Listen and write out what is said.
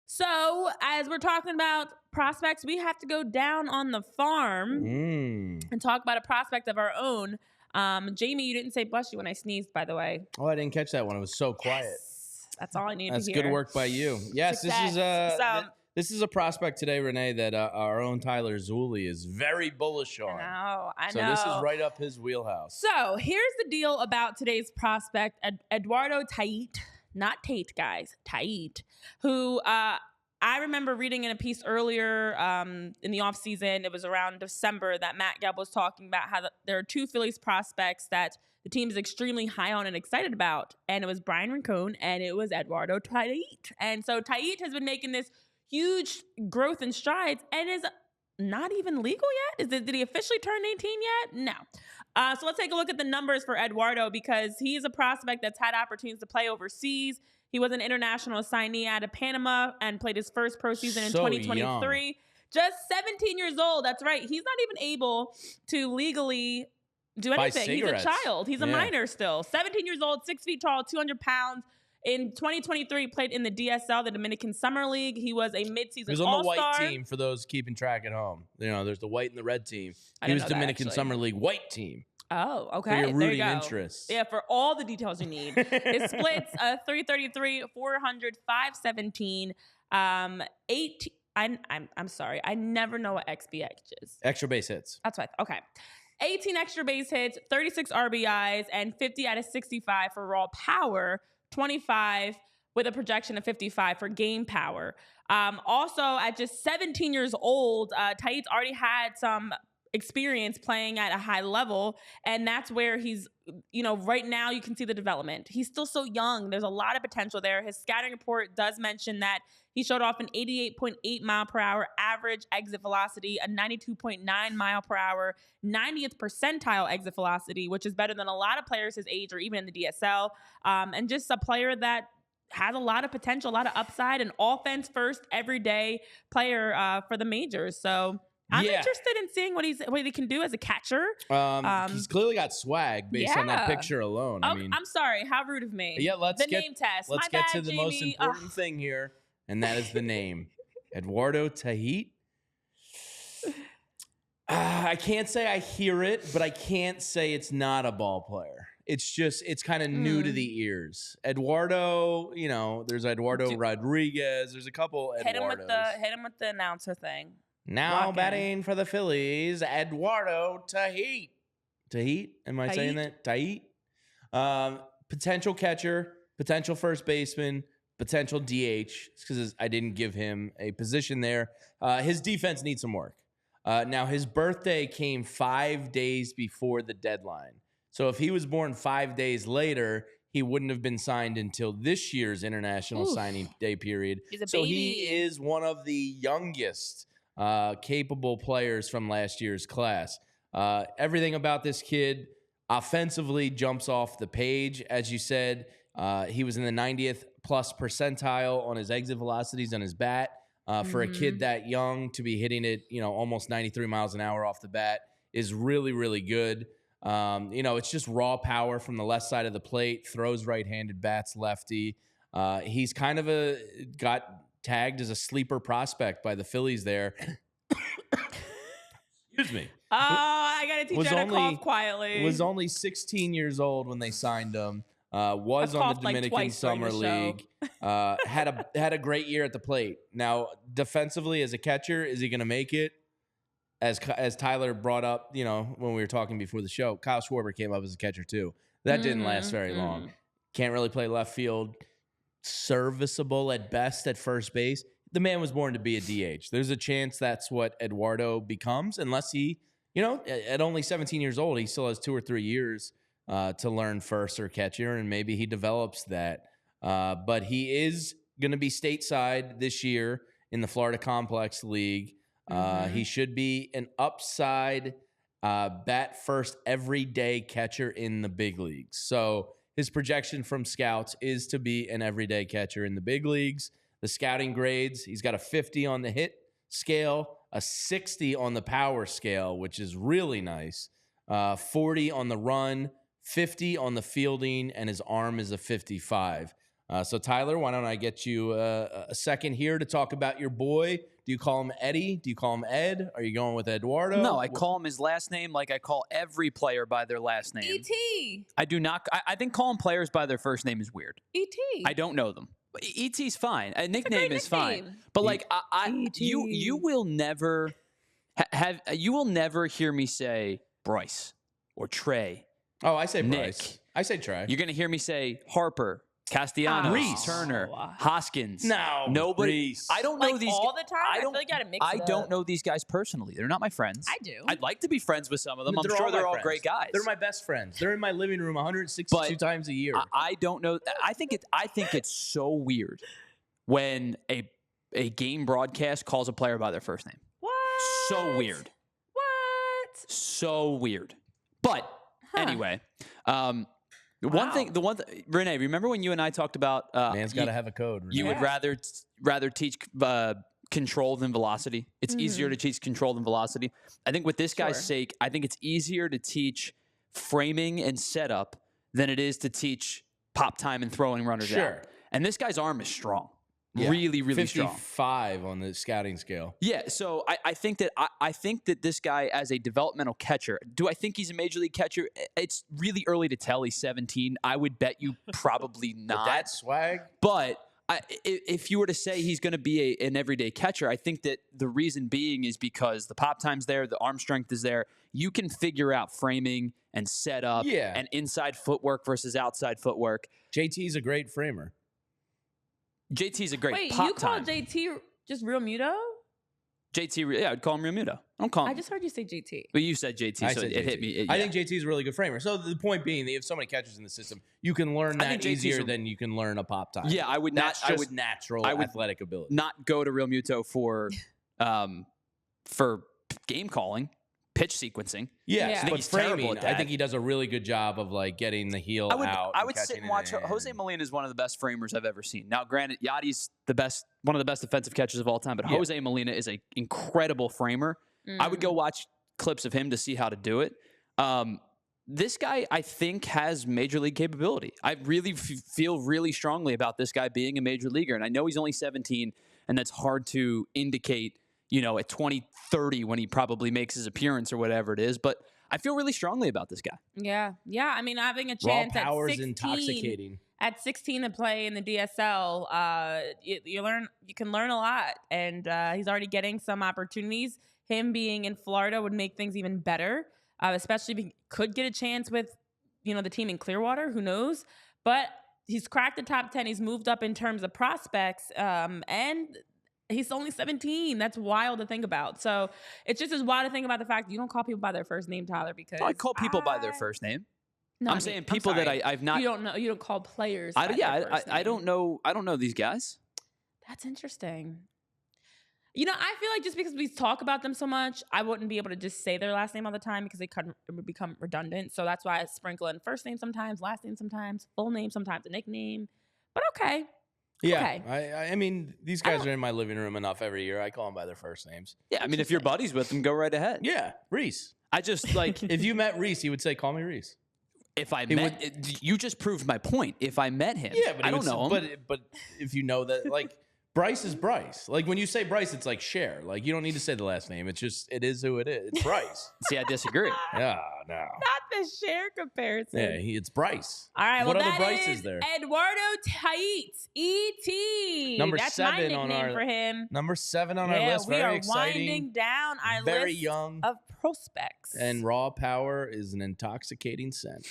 So, as we're talking about prospects, we have to go down on the farm and talk about a prospect of our own. Jamie, you didn't say bless you when I sneezed, by the way. Oh, I didn't catch that one. It was so quiet. Yes, that's all I need That's to hear. good work by you. Yes, this is a prospect today, Renee, that our own Tyler Zulli is very bullish on. I know. So this is right up his wheelhouse. So here's the deal about today's prospect, Eduardo Tait. Not Tate, guys, Tait, who I remember reading in a piece earlier in the offseason. It was around December that Matt Gelb was talking about how there are two Phillies prospects that the team is extremely high on and excited about. And it was Brian Rincon and it was Eduardo Tait. And so Tait has been making this huge growth and strides and is not even legal yet. Did he officially turn 18 yet? No. So let's take a look at the numbers for Eduardo because he's a prospect that's had opportunities to play overseas. He was an international signee out of Panama and played his first pro season in 2023. Young. Just 17 years old. That's right. He's not even able to legally do anything. He's a child. He's a minor still. 17 years old, 6 feet tall, 200 pounds. In 2023, he played in the DSL, the Dominican Summer League. He was a midseason All-Star. He was on the white team for those keeping track at home. You know, there's the white and the red team. He was Dominican Summer League white team. Oh, okay. For your rooting interests. Yeah, for all the details you need. It splits 333, 400, 517, 8. I'm sorry. I never know what XBX is. Extra base hits. That's right. Okay. 18 extra base hits, 36 RBIs, and 50 out of 65 for raw power. 25 with a projection of 55 for game power. Also, at just 17 years old, Tait's already had some experience playing at a high level, and that's where he's, right now you can see the development. He's still so young. There's a lot of potential there. His scouting report does mention that he showed off an 88.8 mile per hour average exit velocity, a 92.9 mile per hour, 90th percentile exit velocity, which is better than a lot of players his age or even in the DSL. And just a player that has a lot of potential, a lot of upside, an offense first, everyday player for the majors. So I'm interested in seeing what he can do as a catcher. He's clearly got swag based on that picture alone. I mean, I'm sorry, how rude of me. Yeah, let's get name test. Let's get to the most important thing here, and that is the name, Eduardo Tait. I can't say I hear it, but I can't say it's not a ball player. It's kind of new to the ears. Eduardo, there's Eduardo Rodriguez. There's a couple Eduardos. Hit him with the announcer thing. Now batting for the Phillies, Eduardo Tait. Tait? Am I saying that? Tait? Potential catcher, potential first baseman, potential DH. Because I didn't give him a position there. His defense needs some work. Now, his birthday came 5 days before the deadline. So if he was born 5 days later, he wouldn't have been signed until this year's International Signing Day period. He's a so baby. He is one of the youngest capable players from last year's class. Everything about this kid offensively jumps off the page. As you said, he was in the 90th plus percentile on his exit velocities on his bat. For a kid that young to be hitting it, almost 93 miles an hour off the bat is really, really good. It's just raw power from the left side of the plate, throws right-handed, bats lefty. He's kind of got tagged as a sleeper prospect by the Phillies there. Excuse me. Oh, I got to teach you how to cough quietly. Was only 16 years old when they signed him. Was on the Dominican Summer League. Had a great year at the plate. Now, defensively as a catcher, is he going to make it? As Tyler brought up, when we were talking before the show, Kyle Schwarber came up as a catcher too. That didn't last very long. Can't really play left field. Serviceable at best at first base. The man was born to be a DH. There's a chance that's what Eduardo becomes, unless he, at only 17 years old, he still has 2 or 3 years to learn first or catcher, and maybe he develops that. But he is going to be stateside this year in the Florida Complex League. He should be an upside bat first everyday catcher in the big leagues. So his projection from scouts is to be an everyday catcher in the big leagues. The scouting grades, he's got a 50 on the hit scale, a 60 on the power scale, which is really nice, 40 on the run, 50 on the fielding, and his arm is a 55. So Tyler, why don't I get you a second here to talk about your boy? Do you call him Eddie? Do you call him Ed? Are you going with Eduardo? No, I call him his last name like I call every player by their last name. E.T. I do not. I think calling players by their first name is weird. E.T. I don't know them. E.T.'s fine. A nickname is fine. nickname. But like E.T.. you will never you will never hear me say Bryce or Trey. Oh, I say Nick. Bryce. I say Trey. You're gonna hear me say Harper, Castellanos, Reese. Turner, Hoskins. No, nobody. Reese. I don't know Like these all the time? I don't. feel like you gotta mix I it don't up. know these guys personally. They're not my friends. I do. I'd like to be friends with some of them. I'm sure my they're all friends. great guys. They're my best friends. They're in my living room 162 times a year. I don't know. I think it's so weird when a game broadcast calls a player by their first name. What? So weird. What? So weird. But anyway, the one thing, Renee, remember when you and I talked about Man's got to have a code. You Renee. would rather teach control than velocity. It's easier to teach control than velocity. I think with this guy's sake, I think it's easier to teach framing and setup than it is to teach pop time and throwing runners out. And this guy's arm is strong. Yeah. Really, really 55 on the scouting scale. Yeah, so I think that this guy as a developmental catcher, do I think he's a major league catcher? It's really early to tell. He's 17. I would bet you probably not. With that swag? But if you were to say he's going to be an everyday catcher, I think that the reason being is because the pop time's there, the arm strength is there. You can figure out framing and setup and inside footwork versus outside footwork. JT's a great framer. JT's a great Wait, pop you call time. JT just Real Muto? JT, yeah, I'd call him Real Muto. I don't call him. I just heard you say JT. Well, you said JT, so it hit me. I think JT's a really good framer. So the point being, that you have so many catchers in the system, you can learn that easier than you can learn a pop time. Yeah, I would not. That's just natural athletic ability. Not go to Real Muto for game calling, pitch sequencing. Yes, I think but he's terrible framing, at that. I think he does a really good job of like getting the heel out. I would sit and watch. Jose Molina is one of the best framers I've ever seen. Now, granted, Yadi's one of the best defensive catchers of all time, but Jose Molina is an incredible framer. I would go watch clips of him to see how to do it. This guy, I think, has major league capability. I really feel really strongly about this guy being a major leaguer, and I know he's only 17, and that's hard to indicate, at 2030 when he probably makes his appearance or whatever it is. But I feel really strongly about this guy. Yeah. I mean, having a chance Raw power at is 16, intoxicating. At 16 to play in the DSL, you can learn a lot, and he's already getting some opportunities. Him being in Florida would make things even better, especially if he could get a chance with, the team in Clearwater. Who knows? But he's cracked the top 10. He's moved up in terms of prospects, and he's only 17. That's wild to think about. So it's just as wild to think about the fact that you don't call people by their first name, Tyler, because I call people by their first name. No, I'm saying people that I've not. You don't know. You don't call players. I don't know. I don't know these guys. That's interesting. I feel like just because we talk about them so much, I wouldn't be able to just say their last name all the time because it would become redundant. So that's why I sprinkle in first name sometimes, last name sometimes, full name sometimes, a nickname. But okay. Yeah, okay. I mean, these guys are in my living room enough every year. I call them by their first names. Yeah, I mean, if you're buddies with them, go right ahead. Yeah, Reese. I just like if you met Reese, he would say, "Call me Reese." If I you just proved my point. If I met him, yeah, but I don't know him. But if you know that, like Bryce is Bryce. Like when you say Bryce, it's like Cher. Like you don't need to say the last name. It's just it is who it is. It's Bryce. See, I disagree. Yeah, no. Not the Cher comparison. Yeah, it's Bryce. All right, what well, other Bryce is there? Eduardo Tait, E.T. Number That's 7 my nickname on our for him. Number 7 on our list. Very exciting. We are winding down our very list young of prospects. And raw power is an intoxicating scent.